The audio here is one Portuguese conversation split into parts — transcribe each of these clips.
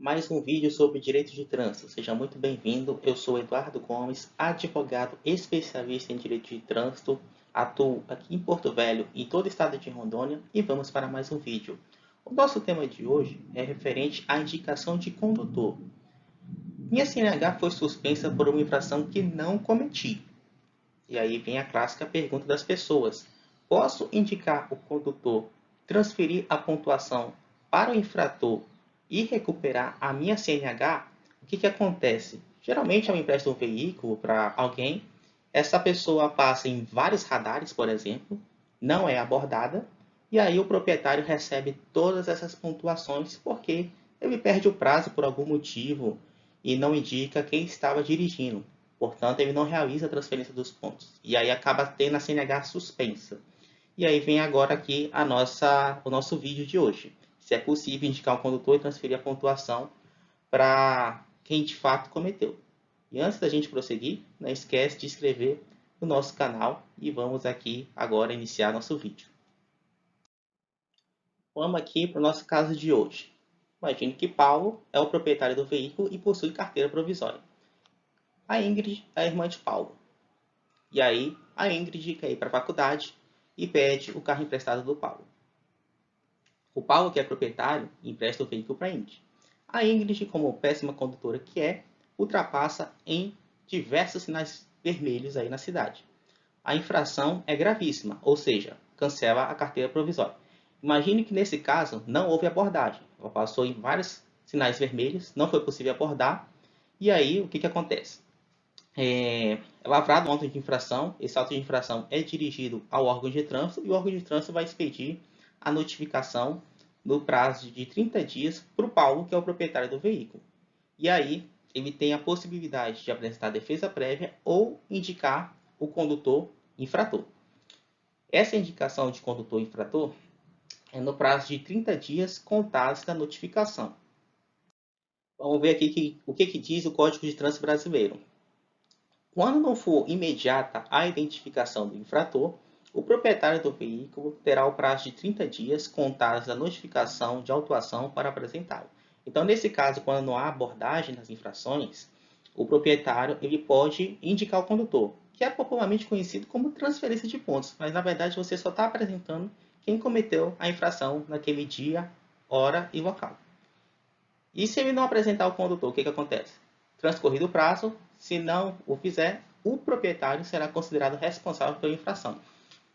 Mais um vídeo sobre direito de trânsito. Seja muito bem-vindo. Eu sou Eduardo Gomes, advogado especialista em direito de trânsito. Atuo aqui em Porto Velho e todo o estado de Rondônia e vamos para mais um vídeo. O nosso tema de hoje é referente à indicação de condutor. Minha CNH foi suspensa por uma infração que não cometi. E aí vem a clássica pergunta das pessoas: posso indicar o condutor, transferir a pontuação para o infrator e recuperar a minha CNH? O que acontece? Geralmente eu empresto um veículo para alguém, essa pessoa passa em vários radares, por exemplo, não é abordada, e aí o proprietário recebe todas essas pontuações porque ele perde o prazo por algum motivo e não indica quem estava dirigindo. Portanto, ele não realiza a transferência dos pontos. E aí acaba tendo a CNH suspensa. E aí vem agora aqui o nosso vídeo de hoje. Se é possível indicar um condutor e transferir a pontuação para quem de fato cometeu. E antes da gente prosseguir, não esquece de se inscrever no nosso canal e vamos aqui agora iniciar nosso vídeo. Vamos aqui para o nosso caso de hoje. Imagine que Paulo é o proprietário do veículo e possui carteira provisória. A Ingrid é a irmã de Paulo. E aí, a Ingrid quer ir para a faculdade e pede o carro emprestado do Paulo. O Paulo, que é proprietário, empresta o veículo para a Ingrid. A Ingrid, como péssima condutora que é, ultrapassa em diversos sinais vermelhos aí na cidade. A infração é gravíssima, ou seja, cancela a carteira provisória. Imagine que nesse caso não houve abordagem. Ela passou em vários sinais vermelhos, não foi possível abordar. E aí, o que acontece? É lavrado um auto de infração. Esse auto de infração é dirigido ao órgão de trânsito e o órgão de trânsito vai expedir a notificação no prazo de 30 dias para o Paulo, que é o proprietário do veículo. E aí ele tem a possibilidade de apresentar defesa prévia ou indicar o condutor infrator. Essa indicação de condutor infrator é no prazo de 30 dias contados da notificação. Vamos ver aqui o que diz o Código de Trânsito Brasileiro. Quando não for imediata a identificação do infrator, o proprietário do veículo terá o prazo de 30 dias contados da notificação de autuação para apresentá-lo. Então, nesse caso, quando não há abordagem nas infrações, o proprietário ele pode indicar o condutor, que é popularmente conhecido como transferência de pontos, mas na verdade você só está apresentando quem cometeu a infração naquele dia, hora e local. E se ele não apresentar o condutor, o que acontece? Transcorrido o prazo, se não o fizer, o proprietário será considerado responsável pela infração.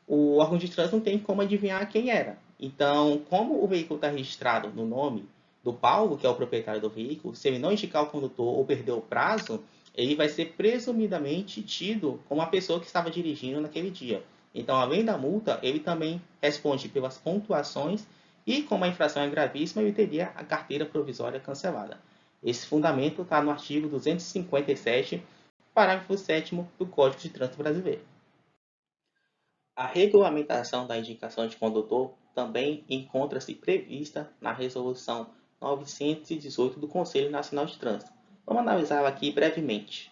O órgão de trânsito não tem como adivinhar quem era. Então, como o veículo está registrado no nome do Paulo, que é o proprietário do veículo, se ele não indicar o condutor ou perder o prazo, ele vai ser presumidamente tido como a pessoa que estava dirigindo naquele dia. Então, além da multa, ele também responde pelas pontuações e, como a infração é gravíssima, ele teria a carteira provisória cancelada. Esse fundamento está no artigo 257, parágrafo 7º do Código de Trânsito Brasileiro. A regulamentação da indicação de condutor também encontra-se prevista na Resolução 918 do Conselho Nacional de Trânsito. Vamos analisá-la aqui brevemente.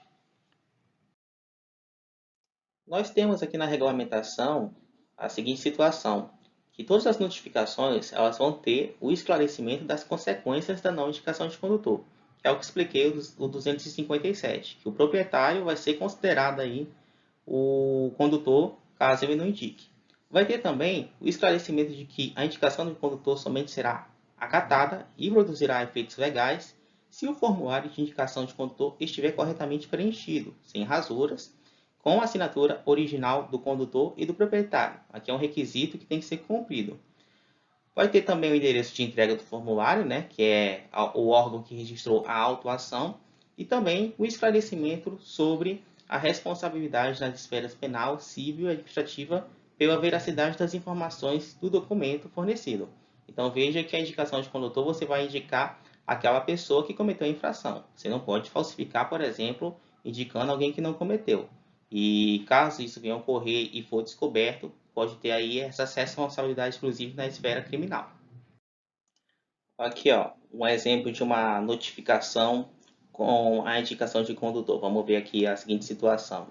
Nós temos aqui na regulamentação a seguinte situação, que todas as notificações elas vão ter o esclarecimento das consequências da não indicação de condutor, que é o que expliquei o 257, que o proprietário vai ser considerado aí o condutor caso ele não indique. Vai ter também o esclarecimento de que a indicação do condutor somente será acatada e produzirá efeitos legais se o formulário de indicação de condutor estiver corretamente preenchido, sem rasuras, com a assinatura original do condutor e do proprietário. Aqui é um requisito que tem que ser cumprido. Vai ter também o endereço de entrega do formulário, né, que é o órgão que registrou a autuação, e também o esclarecimento sobre a responsabilidade nas esferas penal, civil e administrativa pela veracidade das informações do documento fornecido. Então veja que a indicação de condutor você vai indicar aquela pessoa que cometeu a infração. Você não pode falsificar, por exemplo, indicando alguém que não cometeu. E caso isso venha a ocorrer e for descoberto, pode ter aí essa responsabilidade exclusiva na esfera criminal. Aqui, ó, um exemplo de uma notificação com a indicação de condutor. Vamos ver aqui a seguinte situação.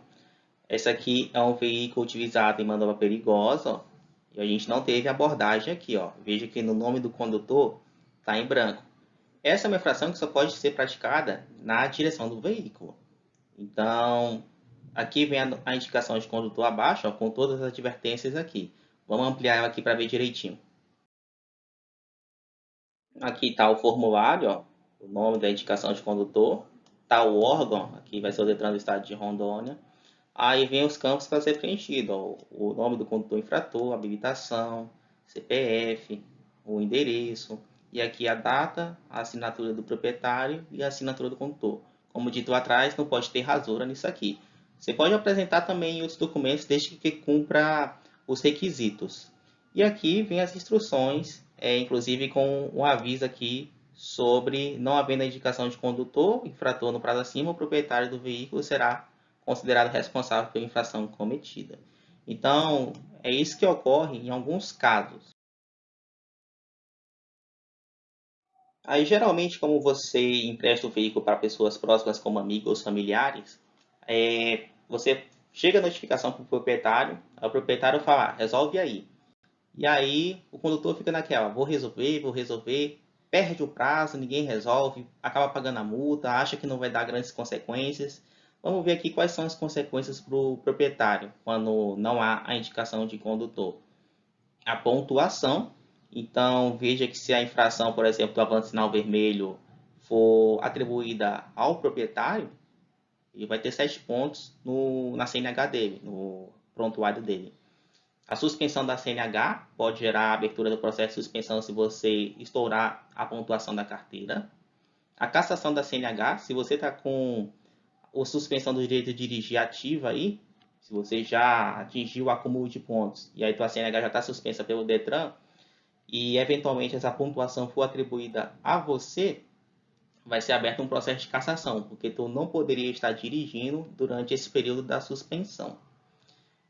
Esse aqui é um veículo utilizado em manobra perigosa, ó, e a gente não teve abordagem aqui, ó. Veja que no nome do condutor está em branco. Essa é uma infração que só pode ser praticada na direção do veículo. Então, aqui vem a indicação de condutor abaixo, ó, com todas as advertências aqui. Vamos ampliar ela aqui para ver direitinho. Aqui está o formulário, ó, o nome da indicação de condutor. Está o órgão, aqui vai ser o Detran do Estado de Rondônia. Aí vem os campos para ser preenchido, ó, o nome do condutor infrator, habilitação, CPF, o endereço, e aqui a data, a assinatura do proprietário e a assinatura do condutor. Como dito lá atrás, não pode ter rasura nisso aqui. Você pode apresentar também outros documentos desde que cumpra os requisitos. E aqui vem as instruções, inclusive com um aviso aqui sobre não havendo a indicação de condutor, infrator no prazo acima, o proprietário do veículo será considerado responsável pela infração cometida. Então, é isso que ocorre em alguns casos. Aí, geralmente, como você empresta o veículo para pessoas próximas, como amigos ou familiares, você chega a notificação para o proprietário, aí o proprietário fala, resolve aí. E aí, o condutor fica naquela, vou resolver, perde o prazo, ninguém resolve, acaba pagando a multa, acha que não vai dar grandes consequências. Vamos ver aqui quais são as consequências para o proprietário quando não há a indicação de condutor. A pontuação. Então, veja que se a infração, por exemplo, do avanço sinal vermelho for atribuída ao proprietário, ele vai ter 7 pontos na CNH dele, no prontuário dele. A suspensão da CNH pode gerar a abertura do processo de suspensão se você estourar a pontuação da carteira. A cassação da CNH, se você está com a suspensão do direito de dirigir ativa aí, se você já atingiu o acúmulo de pontos e aí tua CNH já está suspensa pelo Detran e eventualmente essa pontuação for atribuída a você, vai ser aberto um processo de cassação, porque tu não poderia estar dirigindo durante esse período da suspensão.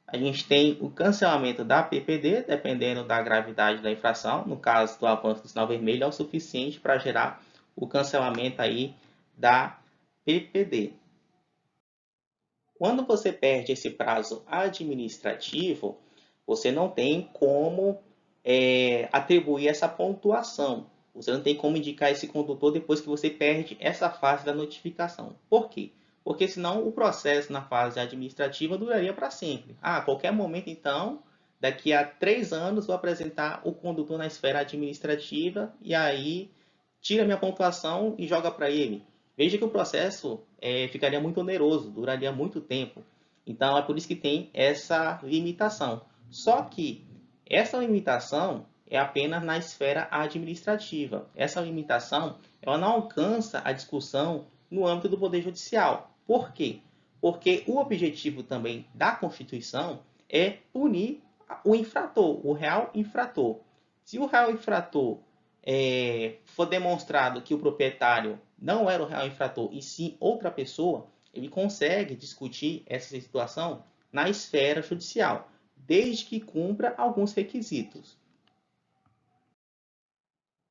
A gente tem o cancelamento da PPD, dependendo da gravidade da infração. No caso do avanço do sinal vermelho, é o suficiente para gerar o cancelamento aí da PPD. Quando você perde esse prazo administrativo, você não tem como atribuir essa pontuação. Você não tem como indicar esse condutor depois que você perde essa fase da notificação. Por quê? Porque senão o processo na fase administrativa duraria para sempre. A qualquer momento, então, daqui a 3 anos, vou apresentar o condutor na esfera administrativa e aí tira minha pontuação e joga para ele. Veja que o processo ficaria muito oneroso, duraria muito tempo. Então, é por isso que tem essa limitação. Só que essa limitação é apenas na esfera administrativa. Essa limitação ela não alcança a discussão no âmbito do Poder Judicial. Por quê? Porque o objetivo também da Constituição é punir o infrator, o real infrator. Se o real infrator for demonstrado que o proprietário não era o real infrator e sim outra pessoa, ele consegue discutir essa situação na esfera judicial, desde que cumpra alguns requisitos.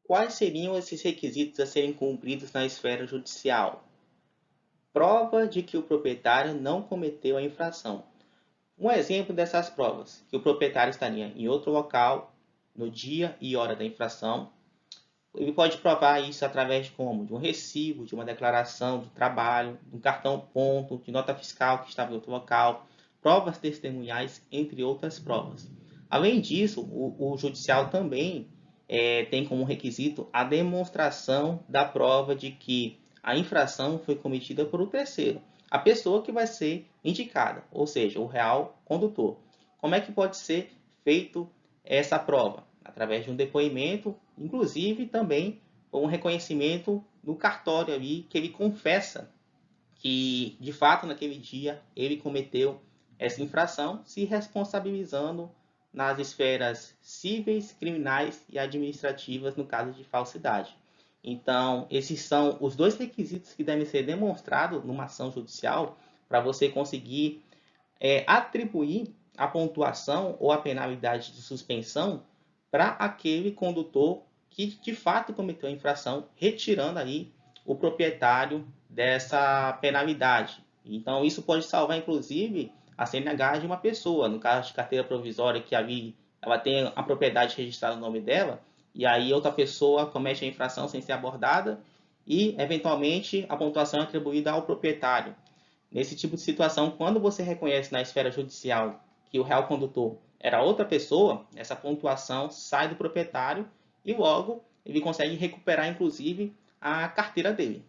Quais seriam esses requisitos a serem cumpridos na esfera judicial? Prova de que o proprietário não cometeu a infração. Um exemplo dessas provas, que o proprietário estaria em outro local, no dia e hora da infração. Ele pode provar isso através de como? De um recibo, de uma declaração de trabalho, de um cartão ponto, de nota fiscal que estava em outro local, provas testemunhais, entre outras provas. Além disso, o judicial também tem como requisito a demonstração da prova de que a infração foi cometida por um terceiro, a pessoa que vai ser indicada, ou seja, o real condutor. Como é que pode ser feito essa prova? Através de um depoimento, inclusive também um reconhecimento no cartório ali, que ele confessa que, de fato, naquele dia ele cometeu essa infração, se responsabilizando nas esferas cíveis, criminais e administrativas no caso de falsidade. Então, esses são os dois requisitos que devem ser demonstrados numa ação judicial para você conseguir atribuir a pontuação ou a penalidade de suspensão para aquele condutor que de fato cometeu a infração, retirando aí o proprietário dessa penalidade. Então, isso pode salvar, inclusive, a CNH de uma pessoa. No caso de carteira provisória, que ali ela tem a propriedade registrada no nome dela, e aí outra pessoa comete a infração sem ser abordada, e, eventualmente, a pontuação é atribuída ao proprietário. Nesse tipo de situação, quando você reconhece na esfera judicial que o real condutor era outra pessoa, essa pontuação sai do proprietário e logo ele consegue recuperar, inclusive, a carteira dele.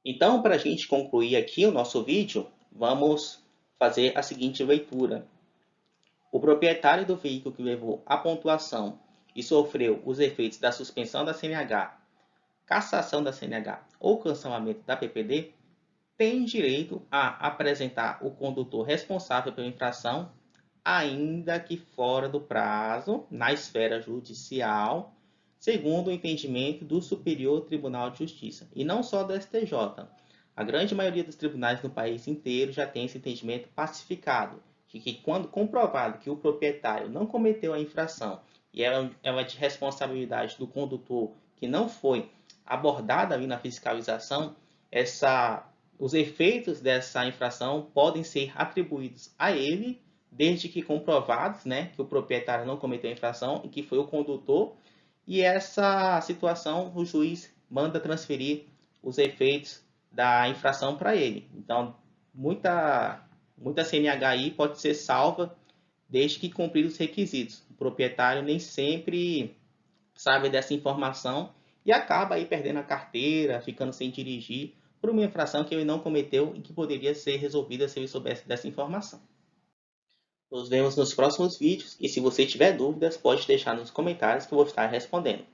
Então, para a gente concluir aqui o nosso vídeo, vamos fazer a seguinte leitura. O proprietário do veículo que levou a pontuação e sofreu os efeitos da suspensão da CNH, cassação da CNH ou cancelamento da PPD tem direito a apresentar o condutor responsável pela infração, ainda que fora do prazo, na esfera judicial, segundo o entendimento do Superior Tribunal de Justiça, e não só do STJ. A grande maioria dos tribunais no país inteiro já tem esse entendimento pacificado, de que quando comprovado que o proprietário não cometeu a infração e ela é de responsabilidade do condutor que não foi abordada ali na fiscalização, os efeitos dessa infração podem ser atribuídos a ele, desde que comprovados, que o proprietário não cometeu a infração e que foi o condutor, e essa situação o juiz manda transferir os efeitos da infração para ele. Então, muita CNHI pode ser salva desde que cumprir os requisitos. O proprietário nem sempre sabe dessa informação e acaba aí perdendo a carteira, ficando sem dirigir por uma infração que ele não cometeu e que poderia ser resolvida se ele soubesse dessa informação. Nos vemos nos próximos vídeos e se você tiver dúvidas, pode deixar nos comentários que eu vou estar respondendo.